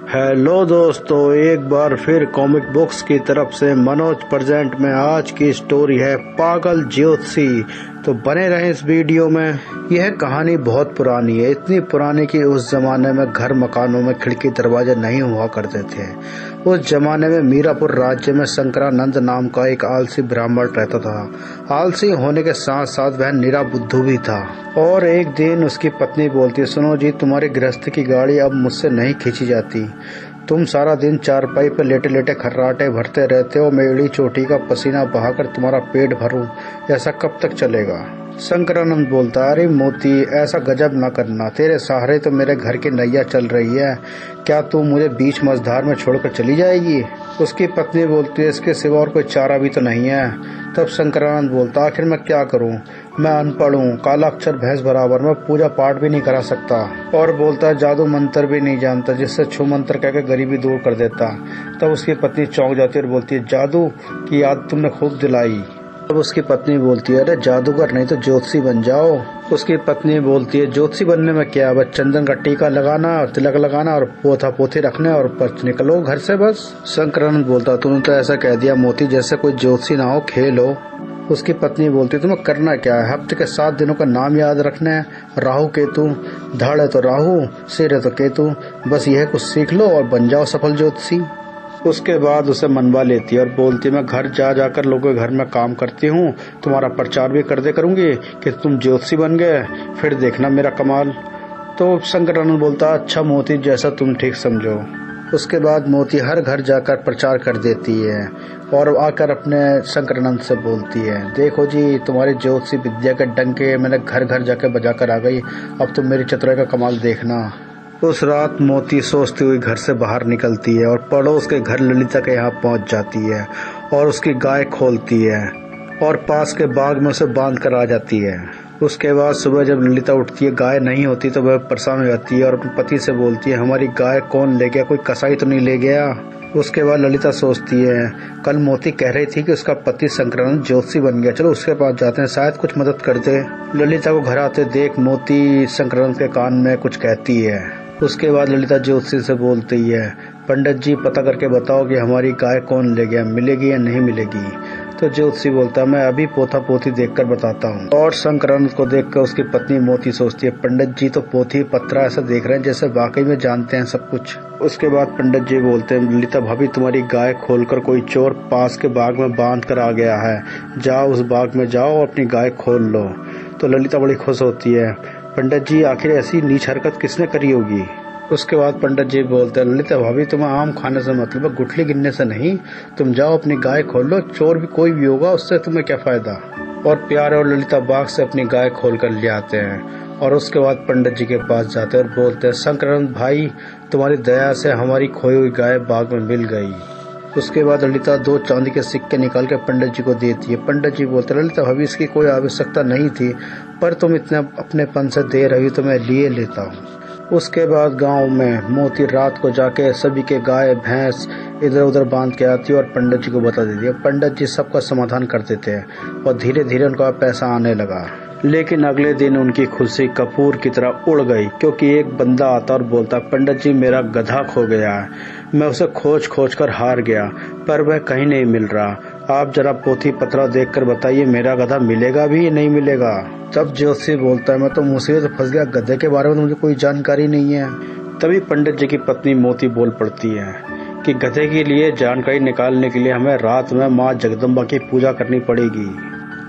Hello दोस्तों, एक बार फिर कॉमिक बुक्स की तरफ से मनोज प्रेजेंट में आज की स्टोरी है पागल ज्योतिषी। तो बने रहें इस वीडियो में। यह कहानी बहुत पुरानी है, इतनी पुरानी कि उस जमाने में घर मकानों में खिड़की दरवाजे नहीं हुआ करते थे। उस जमाने में मीरापुर राज्य में शंकरानंद नाम का एक आलसी ब्राह्मण रहता था। आलसी होने के साथ साथ वह निरा बुद्धू भी था। और एक दिन उसकी पत्नी बोलती, सुनो जी, तुम्हारी गृहस्थ की गाड़ी अब मुझसे नहीं खींची जाती। तुम सारा दिन चारपाई पर लेटे लेटे खर्राटे भरते रहते हो। मैं एड़ी चोटी का पसीना बहाकर तुम्हारा पेट भरूं, ऐसा कब तक चलेगा? शंकरानंद बोलता, अरे मोती, ऐसा गजब ना करना, तेरे सहारे तो मेरे घर की नैया चल रही है। क्या तू मुझे बीच मझधार में छोड़कर चली जाएगी? उसकी पत्नी बोलती है, इसके सिवा और कोई चारा भी तो नहीं है। तब शंकरानंद बोलता, आखिर मैं क्या करूं? मैं अनपढ़ हूँ, काला अक्षर भैंस बराबर, मैं पूजा पाठ भी नहीं करा सकता। और बोलता, जादू मंत्र भी नहीं जानता जिससे छू मंत्र कहकर गरीबी दूर कर देता। तब उसकी पत्नी चौंक जाती है और बोलती है, जादू की याद तुमने खूब दिलाई। तब उसकी पत्नी बोलती है, अरे जादूगर नहीं तो ज्योतिषी बन जाओ। उसकी पत्नी बोलती है, ज्योतिषी बनने में क्या, बस चंदन का टीका लगाना, तिलक लगाना और पोथा पोथी रखने और बस निकलो घर से बस। शंकरानंद बोलता, तूने तो ऐसा कह दिया मोती जैसे कोई ज्योतिषी ना हो, खेल हो। उसकी पत्नी बोलती, तुम्हें करना क्या है? हफ्ते के 7 दिनों का नाम याद रखना है। राहु केतु, धड़ है तो राहु, सिर है तो केतु, बस यह कुछ सीख लो और बन जाओ सफल ज्योतिषी। उसके बाद उसे मनवा लेती है और बोलती, मैं घर जा जाकर लोगों के घर में काम करती हूँ, तुम्हारा प्रचार भी कर दे करूंगी कि तुम ज्योतिषी बन गए, फिर देखना मेरा कमाल। तो शंकरानंद बोलता, अच्छा मोती, जैसा तुम ठीक समझो। उसके बाद मोती हर घर जाकर प्रचार कर देती है और आकर अपने शंकरानंद से बोलती है, देखो जी, तुम्हारी ज्योतिषी विद्या के डंके मैंने घर घर जाकर बजाकर आ गई, अब तुम मेरी चतुराई का कमाल देखना। उस रात मोती सोचती हुई घर से बाहर निकलती है और पड़ोस के घर ललिता के यहाँ पहुँच जाती है और उसकी गाय खोलती है और पास के बाग में उसे बांध कर आ जाती है। उसके बाद सुबह जब ललिता उठती है, गाय नहीं होती तो वह परेशान हो जाती है और अपने पति से बोलती है, हमारी गाय कौन ले गया, कोई कसाई तो नहीं ले गया? उसके बाद ललिता सोचती है, कल मोती कह रही थी कि उसका पति शंकरानंद ज्योतिषी बन गया, चलो उसके पास जाते हैं, शायद कुछ मदद कर दे। ललिता को घर आते देख मोती शंकरानंद के कान में कुछ कहती है। उसके बाद ललिता ज्योतिषी से बोलती है, पंडित जी, पता करके बताओ कि हमारी गाय कौन ले गया, मिलेगी या नहीं मिलेगी? तो ज्योतिषी बोलता, मैं अभी पोथा पोथी देखकर बताता हूँ। और शंकरानंद को देखकर उसकी पत्नी मोती सोचती है, पंडित जी तो पोथी पत्रा ऐसा देख रहे हैं जैसे वाकई में जानते हैं सब कुछ। उसके बाद पंडित जी बोलते हैं, ललिता भाभी, तुम्हारी गाय खोलकर कोई चोर पास के बाग में बांध कर आ गया है, जाओ उस बाग में जाओ और अपनी गाय खोल लो। तो ललिता बड़ी खुश होती है, पंडित जी, आखिर ऐसी नीच हरकत किसने करी होगी? उसके बाद पंडित जी बोलते हैं, ललिता भाभी, तुम्हें आम खाने से मतलब है, गुठली गिनने से नहीं। तुम जाओ अपनी गाय खोल लो, चोर भी कोई भी होगा, उससे तुम्हें क्या फायदा? और प्यारे और ललिता बाग से अपनी गाय खोल कर ले आते हैं और उसके बाद पंडित जी के पास जाते हैं और बोलते हैं, शंकरानंद भाई, तुम्हारी दया से हमारी खोई हुई गाय बाग में मिल गई। उसके बाद ललिता 2 चांदी के सिक्के निकाल कर पंडित जी को देती है। पंडित जी बोलते, ललिता भाभी, इसकी कोई आवश्यकता नहीं थी, पर तुम इतने अपनेपन से दे रही हो तो मैं लिए लेता हूँ। उसके बाद गांव में मोती रात को जाके सभी के गाय भैंस इधर उधर बांध के आती है और पंडित जी को बता देती है। पंडित जी सबका समाधान कर देते हैं और धीरे धीरे उनका पैसा आने लगा। लेकिन अगले दिन उनकी खुशी कपूर की तरह उड़ गई, क्योंकि एक बंदा आता और बोलता, पंडित जी, मेरा गधा खो गया है, मैं उसे खोज खोज कर हार गया, पर वह कहीं नहीं मिल रहा। आप जरा पोथी पत्रा देखकर बताइए, मेरा गधा मिलेगा भी या नहीं मिलेगा? तब ज्योतिषी बोलता है, मैं तो मुसीबत में फंस गया, गधे के बारे में तो मुझे कोई जानकारी नहीं है। तभी पंडित जी की पत्नी मोती बोल पड़ती है कि गधे के लिए जानकारी निकालने के लिए हमें रात में माँ जगदम्बा की पूजा करनी पड़ेगी।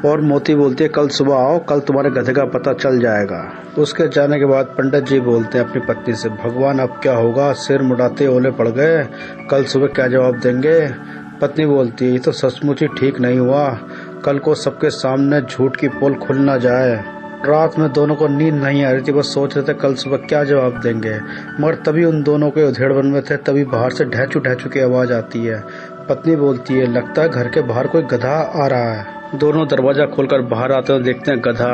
और मोती बोलती है, कल सुबह आओ, कल तुम्हारे गधे का पता चल जाएगा। उसके जाने के बाद पंडित जी बोलते हैं अपनी पत्नी से, भगवान अब क्या होगा, सिर मुड़ाते ओले पड़ गए, कल सुबह क्या जवाब देंगे? पत्नी बोलती है, ये तो सचमुच ही ठीक नहीं हुआ, कल को सबके सामने झूठ की पोल खुल ना जाए। रात में दोनों को नींद नहीं आ रही थी, बस सोच रहे थे कल सुबह क्या जवाब देंगे। मगर तभी उन दोनों के उधेड़बन में थे, तभी बाहर से ढहचू ढहचू की आवाज आती है। पत्नी बोलती है, लगता है घर के बाहर कोई गधा आ रहा है। दोनों दरवाजा खोलकर बाहर आते हुए देखते हैं गधा।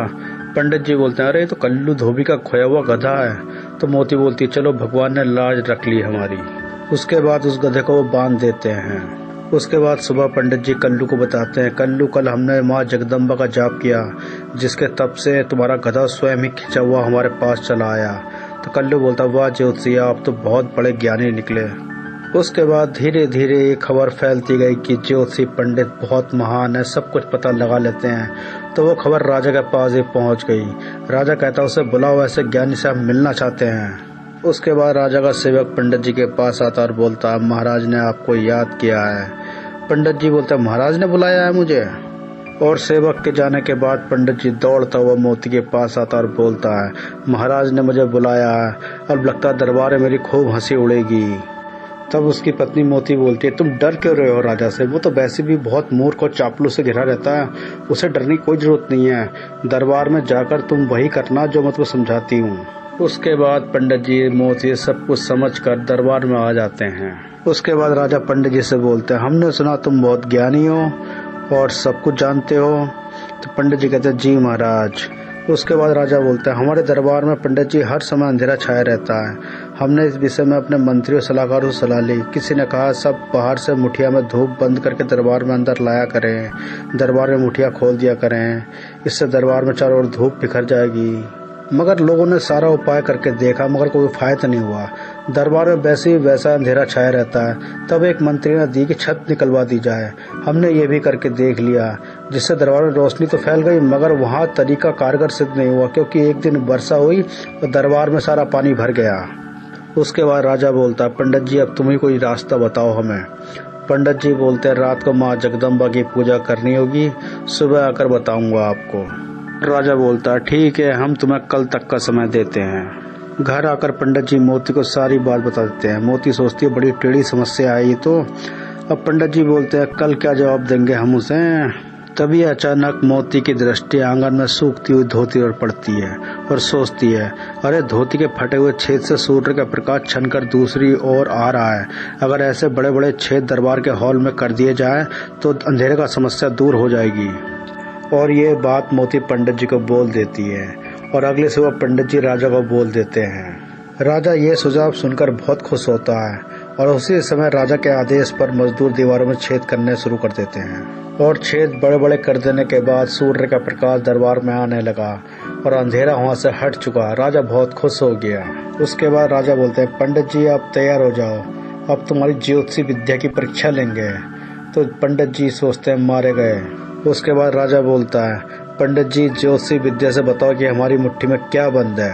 पंडित जी बोलते हैं, अरे ये तो कल्लू धोबी का खोया हुआ गधा है। तो मोती बोलती है, चलो भगवान ने लाज रख ली हमारी। उसके बाद उस गधे को वो बांध देते हैं। उसके बाद सुबह पंडित जी कल्लू को बताते हैं, कल्लू, कल हमने माँ जगदम्बा का जाप किया, जिसके तप से तुम्हारा गधा स्वयं ही खिंचा हुआ हमारे पास चला आया। तो कल्लू बोलता, वाह ज्योतिषी, आप तो बहुत बड़े ज्ञानी निकले। उसके बाद धीरे धीरे ये खबर फैलती गई कि ज्योतिषी पंडित बहुत महान है, सब कुछ पता लगा लेते हैं। तो वो खबर राजा के पास ही पहुंच गई। राजा कहता, उसे बुलाओ, ऐसे ज्ञानी से आप मिलना चाहते हैं। उसके बाद राजा का सेवक पंडित जी के पास आता और बोलता, महाराज ने आपको याद किया है। पंडित जी बोलता, महाराज ने बुलाया है मुझे। और सेवक के जाने के बाद पंडित जी दौड़ता हुआ मोती के पास आता और बोलता है, महाराज ने मुझे बुलाया है, अब लगता है दरबार में मेरी खूब हंसी उड़ेगी। तब उसकी पत्नी मोती बोलती है, तुम डर क्यों रहे हो राजा से? वो तो वैसे भी बहुत मूर्ख और चापलूस से घिरा रहता है, उसे डरने की कोई जरूरत नहीं है। दरबार में जाकर तुम वही करना जो मैं तुम्हें समझाती हूँ। उसके बाद पंडित जी मोती सब कुछ समझकर दरबार में आ जाते हैं। उसके बाद राजा पंडित जी से बोलते हैं, हमने सुना तुम बहुत ज्ञानी हो और सब कुछ जानते हो। तो पंडित जी कहते हैं, जी महाराज। उसके बाद राजा बोलता है, हमारे दरबार में पंडित जी हर समय अंधेरा छाया रहता है। हमने इस विषय में अपने मंत्रियों सलाहकारों से सलाह ली। किसी ने कहा सब बाहर से मुठिया में धूप बंद करके दरबार में अंदर लाया करें, दरबार में मुठिया खोल दिया करें, इससे दरबार में चारों ओर धूप बिखर जाएगी। मगर लोगों ने सारा उपाय करके देखा, मगर कोई फायदा नहीं हुआ। दरबार में वैसे ही वैसा अंधेरा छाया रहता है। तब एक मंत्री ने दी कि छत निकलवा दी जाए। हमने ये भी करके देख लिया, जिससे दरबार में रोशनी तो फैल गई, मगर वहाँ तरीका कारगर सिद्ध नहीं हुआ, क्योंकि एक दिन वर्षा हुई और दरबार में सारा पानी भर गया। उसके बाद राजा बोलता, पंडित जी अब तुम ही कोई रास्ता बताओ हमें। पंडित जी बोलते, रात को माँ जगदम्बा की पूजा करनी होगी, सुबह आकर बताऊंगा आपको। राजा बोलता, ठीक है, हम तुम्हें कल तक का समय देते हैं। घर आकर पंडित जी मोती को सारी बात बता देते हैं। मोती सोचती है, बड़ी टेढ़ी समस्या है ये तो। अब पंडित जी बोलते हैं, कल क्या जवाब देंगे हम उसे। तभी अचानक मोती की दृष्टि आंगन में सूखती हुई धोती पर पड़ती है और सोचती है, अरे धोती के फटे हुए छेद से सूर्य का प्रकाश छनकर दूसरी ओर आ रहा है। अगर ऐसे बड़े बड़े छेद दरबार के हॉल में कर दिए जाए तो अंधेरे का समस्या दूर हो जाएगी। और ये बात मोती पंडित जी को बोल देती है और अगले सुबह पंडित जी राजा को बोल देते हैं। राजा ये सुझाव सुनकर बहुत खुश होता है और उसी समय राजा के आदेश पर मजदूर दीवारों में छेद करने शुरू कर देते हैं। और छेद बड़े बड़े कर देने के बाद सूर्य का प्रकाश दरबार में आने लगा और अंधेरा वहाँ से हट चुका। राजा बहुत खुश हो गया। उसके बाद राजा बोलते हैं, पंडित जी आप तैयार हो जाओ, अब तुम्हारी ज्योतिषी विद्या की परीक्षा लेंगे। तो पंडित जी सोचते हैं, मारे गए। उसके बाद राजा बोलता है, पंडित जी ज्योतिषी विद्या से बताओ कि हमारी मुट्ठी में क्या बंद है।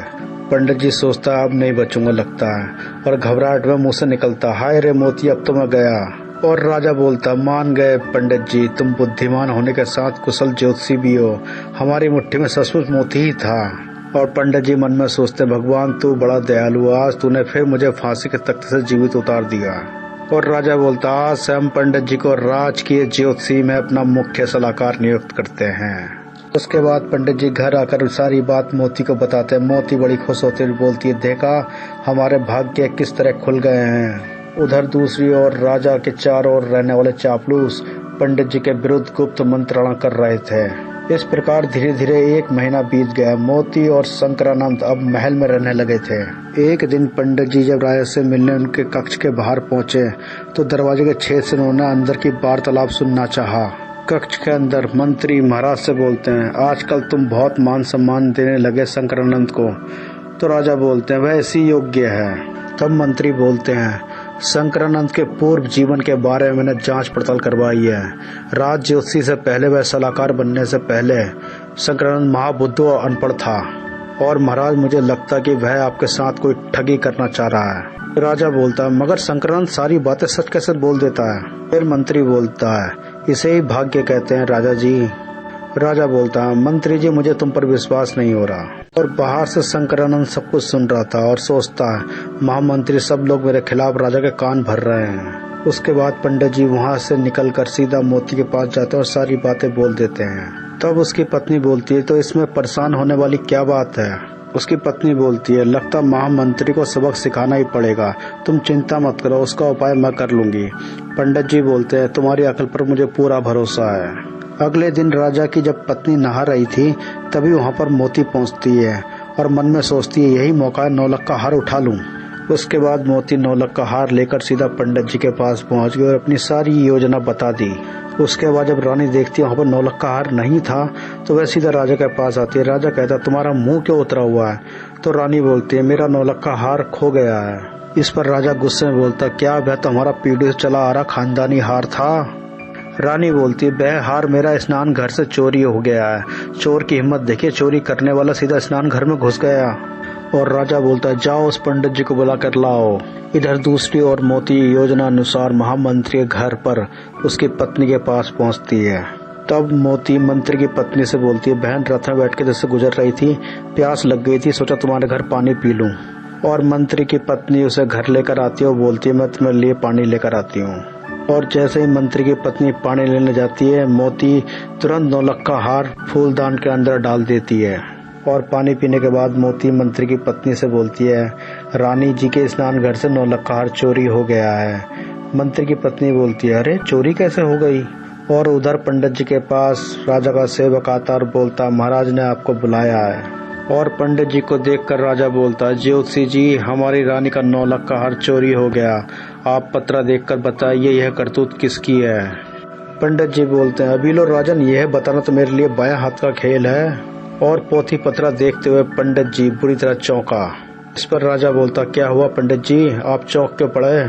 पंडित जी सोचता है, अब नहीं बचूंगा लगता है, और घबराहट में मुंह से निकलता, हाय रे मोती, अब तो मैं गया। और राजा बोलता, मान गए पंडित जी, तुम बुद्धिमान होने के साथ कुशल ज्योतिषी भी हो, हमारी मुट्ठी में सचमुच मोती ही था। और पंडित जी मन में सोचते, भगवान तू बड़ा दयालु, आज तूने फिर मुझे फांसी के तख्ते से जीवित उतार दिया। और राजा बोलता, आज से हम पंडित जी को राजकीय ज्योतिषी में अपना मुख्य सलाहकार नियुक्त करते हैं। उसके बाद पंडित जी घर आकर सारी बात मोती को बताते हैं। मोती बड़ी खुश होती हुई बोलती है, देखा हमारे भाग्य किस तरह खुल गए हैं। उधर दूसरी ओर राजा के चारों ओर रहने वाले चापलूस पंडित जी के विरुद्ध गुप्त मंत्रणा कर रहे थे। इस प्रकार धीरे धीरे 1 महीना बीत गया। मोती और शंकरानंद अब महल में रहने लगे थे। एक दिन पंडित जी जब राजा से मिलने उनके कक्ष के बाहर पहुंचे तो दरवाजे के छेद से उन्होंने अंदर की वार्तालाप सुनना चाहा। कक्ष के अंदर मंत्री महाराज से बोलते हैं, आजकल तुम बहुत मान सम्मान देने लगे शंकरानंद को। तो राजा बोलते हैं, वह इसी योग्य है। तब मंत्री बोलते हैं, शंकरानंद के पूर्व जीवन के बारे में मैंने जांच पड़ताल करवाई है। राज ज्योतिषी से पहले, वह सलाहकार बनने से पहले शंकरानंद महाबुद्ध और अनपढ़ था, और महाराज मुझे लगता कि वह आपके साथ कोई ठगी करना चाह रहा है। राजा बोलता है, मगर शंकरानंद सारी बातें सच कैसे बोल देता है। फिर मंत्री बोलता है, इसे ही भाग्य कहते हैं राजा जी। राजा बोलता है, मंत्री जी मुझे तुम पर विश्वास नहीं हो रहा। और बाहर से शंकरानंद सब कुछ सुन रहा था और सोचता है, महामंत्री सब लोग मेरे खिलाफ राजा के कान भर रहे हैं। उसके बाद पंडित जी वहाँ से निकलकर सीधा मोती के पास जाते हैं और सारी बातें बोल देते हैं। तब उसकी पत्नी बोलती है, तो इसमें परेशान होने वाली क्या बात है। उसकी पत्नी बोलती है, लगता महामंत्री को सबक सिखाना ही पड़ेगा, तुम चिंता मत करो, उसका उपाय मैं कर लूंगी। पंडित जी बोलते हैं, तुम्हारी अकल पर मुझे पूरा भरोसा है। अगले दिन राजा की जब पत्नी नहा रही थी तभी वहाँ पर मोती पहुँचती है और मन में सोचती है, यही मौका है 9 लाख का हार उठा लूं। उसके बाद मोती 9 लाख का हार लेकर सीधा पंडित जी के पास पहुंच गई और अपनी सारी योजना बता दी। उसके बाद जब रानी देखती है वहाँ पर 9 लाख का हार नहीं था तो वह सीधा राजा के पास आती है। राजा कहता है तुम्हारा मुंह क्यों उतरा हुआ है? तो रानी बोलती है मेरा 9 लाख का हार खो गया है। इस पर राजा गुस्से में बोलता क्या वह तो हमारा पीढ़ी से चला आ रहा खानदानी हार था। रानी बोलती है वह हार मेरा स्नान घर से चोरी हो गया है। चोर की हिम्मत देखिए, चोरी करने वाला सीधा स्नान घर में घुस गया। और राजा बोलता है जाओ उस पंडित जी को बुला कर लाओ। इधर दूसरी ओर मोती योजना अनुसार महामंत्री के घर पर उसकी पत्नी के पास पहुंचती है। तब मोती मंत्री की पत्नी से बोलती है बहन रथ में बैठ के जैसे गुजर रही थी, प्यास लग गई थी, सोचा तुम्हारे घर पानी पी लूं। और मंत्री की पत्नी उसे घर लेकर आती है और बोलती है मैं तुम्हारे लिए पानी लेकर आती हूँ। और जैसे ही मंत्री की पत्नी पानी लेने जाती है मोती तुरंत 9 लाख का हार फूलदान के अंदर डाल देती है। और पानी पीने के बाद मोती मंत्री की पत्नी से बोलती है रानी जी के स्नान घर से 9 लाख का हार चोरी हो गया है। मंत्री की पत्नी बोलती है अरे चोरी कैसे हो गई? और उधर पंडित जी के पास राजा का सेवक आता और बोलता महाराज ने आपको बुलाया है। और पंडित जी को देखकर राजा बोलता है ज्योतिषी जी हमारी रानी का 9 लाख का हार चोरी हो गया, आप पत्रा देखकर बताइए यह करतूत किसकी है? पंडित जी बोलते हैं अभी लो राजन, यह बताना तो मेरे लिए बायां हाथ का खेल है। और पोथी पत्रा देखते हुए पंडित जी बुरी तरह चौंका। इस पर राजा बोलता क्या हुआ पंडित जी, आप चौंक क्यों पड़े?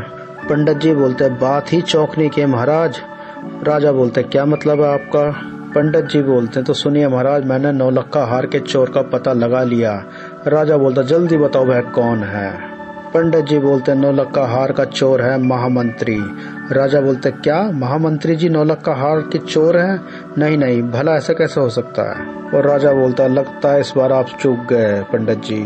पंडित जी बोलते बात ही चौंकने की है महाराज। राजा बोलते क्या मतलब है आपका? पंडित जी बोलते हैं तो सुनिए महाराज, मैंने 9 लाख का हार के चोर का पता लगा लिया। राजा बोलता जल्दी बताओ वह कौन है? पंडित जी बोलते हैं 9 लाख का हार का चोर है महामंत्री। राजा बोलते क्या महामंत्री जी 9 लाख का हार के चोर है? नहीं नहीं, भला ऐसा कैसे हो सकता है? और राजा बोलता लगता है इस बार आप चूक गए पंडित जी।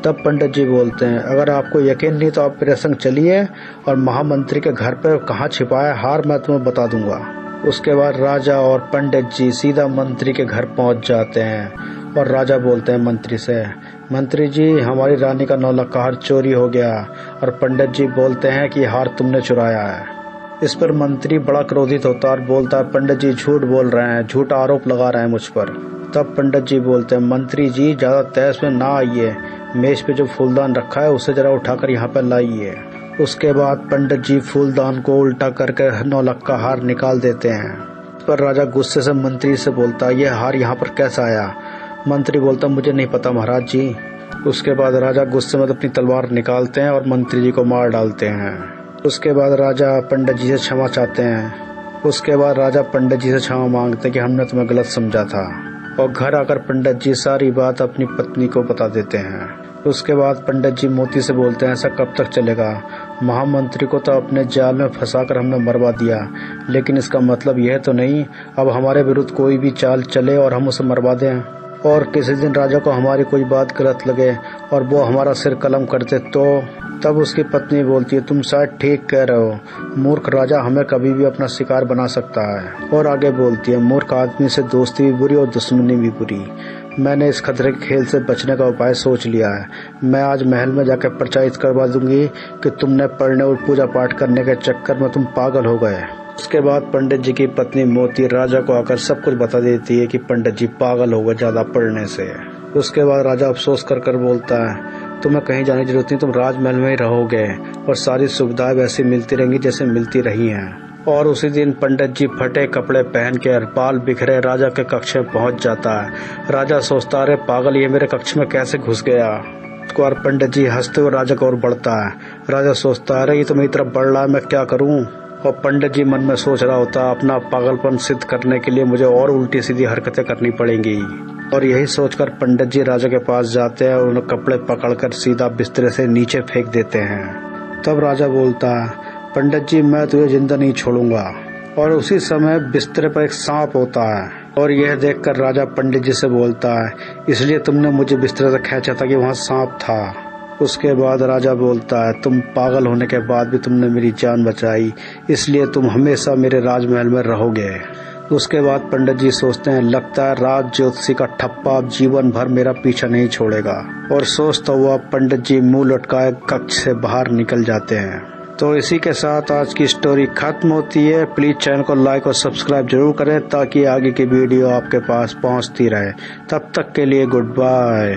तब पंडित जी बोलते हैं अगर आपको यकीन नहीं तो आप मेरे संग चलिए और महामंत्री के घर पर कहाँ छिपाया हार मैं तुम्हें बता दूंगा। उसके बाद राजा और पंडित जी सीधा मंत्री के घर पहुंच जाते हैं। और राजा बोलते हैं मंत्री से मंत्री जी हमारी रानी का 9 लाख का हार चोरी हो गया। और पंडित जी बोलते हैं कि हार तुमने चुराया है। इस पर मंत्री बड़ा क्रोधित होता है और बोलता है पंडित जी झूठ बोल रहे हैं, झूठा आरोप लगा रहे हैं मुझ पर। तब पंडित जी बोलते हैं मंत्री जी ज्यादा तेज में ना आइए, मेज पे जो फूलदान रखा है उसे जरा उठाकर यहाँ पर लाइए। उसके बाद पंडित जी फूलदान को उल्टा करके 9 लाख का हार निकाल देते हैं। इस पर राजा गुस्से से मंत्री से बोलता है यह हार यहाँ पर कैसा आया? मंत्री बोलता मुझे नहीं पता महाराज जी। उसके बाद राजा गुस्से में अपनी तलवार निकालते हैं और मंत्री जी को मार डालते हैं। उसके बाद राजा पंडित जी से क्षमा चाहते हैं। उसके बाद राजा पंडित जी से क्षमा मांगते हैं कि हमने तुम्हें गलत समझा था। और घर आकर पंडित जी सारी बात अपनी पत्नी को बता देते हैं। उसके बाद पंडित जी मोती से बोलते हैं ऐसा कब तक चलेगा? महामंत्री को तो अपने जाल में फंसाकर हमने मरवा दिया, लेकिन इसका मतलब यह तो नहीं अब हमारे विरुद्ध कोई भी चाल चले और हम उसे मरवा दें। और किसी दिन राजा को हमारी कोई बात गलत लगे और वो हमारा सिर कलम करते तो? तब उसकी पत्नी बोलती है तुम शायद ठीक कह रहे हो, मूर्ख राजा हमें कभी भी अपना शिकार बना सकता है। और आगे बोलती है मूर्ख आदमी से दोस्ती भी बुरी और दुश्मनी भी बुरी। मैंने इस खतरे के खेल से बचने का उपाय सोच लिया है। मैं आज महल में जाकर प्रचारित करवा दूंगी कि तुमने पढ़ने और पूजा पाठ करने के चक्कर में तुम पागल हो गए। उसके बाद पंडित जी की पत्नी मोती राजा को आकर सब कुछ बता देती है कि पंडित जी पागल हो गए ज्यादा पढ़ने से। उसके बाद राजा अफसोस कर कर बोलता है तुम्हें कहीं जाने की जरूरत नहीं, तुम राजमहल में ही रहोगे और सारी सुविधाएं वैसी मिलती रहेंगी जैसे मिलती रही हैं। और उसी दिन पंडित जी फटे कपड़े पहन के बाल बिखरे राजा के कक्ष में पहुंच जाता है। राजा सोचता अरे पागल ये मेरे कक्ष में कैसे घुस गया। और पंडित जी हंसते हुए राजा की ओर बढ़ता है। राजा सोचता अरे ये तो मेरी तरफ बढ़ रहा है, मैं क्या करूं? और पंडित जी मन में सोच रहा होता अपना पागलपन सिद्ध करने के लिए मुझे और उल्टी सीधी हरकतें करनी पड़ेंगी। और यही सोचकर पंडित जी राजा के पास जाते हैं और उन्हें कपड़े पकड़कर सीधा बिस्तर से नीचे फेंक देते हैं। तब राजा बोलता है पंडित जी मैं तुझे जिंदा नहीं छोड़ूंगा। और उसी समय बिस्तर पर एक सांप होता है और यह देखकर राजा पंडित जी से बोलता है इसलिए तुमने मुझे बिस्तर से खींचा था कि वहाँ सांप था। उसके बाद राजा बोलता है तुम पागल होने के बाद भी तुमने मेरी जान बचाई, इसलिए तुम हमेशा मेरे राजमहल में रहोगे। उसके बाद पंडित जी सोचते हैं लगता है राज ज्योतिषी का ठप्पा अब जीवन भर मेरा पीछा नहीं छोड़ेगा। और सोचता हुआ पंडित जी मुंह लटकाए कक्ष से बाहर निकल जाते हैं। तो इसी के साथ आज की स्टोरी खत्म होती है। प्लीज चैनल को लाइक और सब्सक्राइब जरूर करें ताकि आगे की वीडियो आपके पास पहुंचती रहे। तब तक के लिए गुड बाय।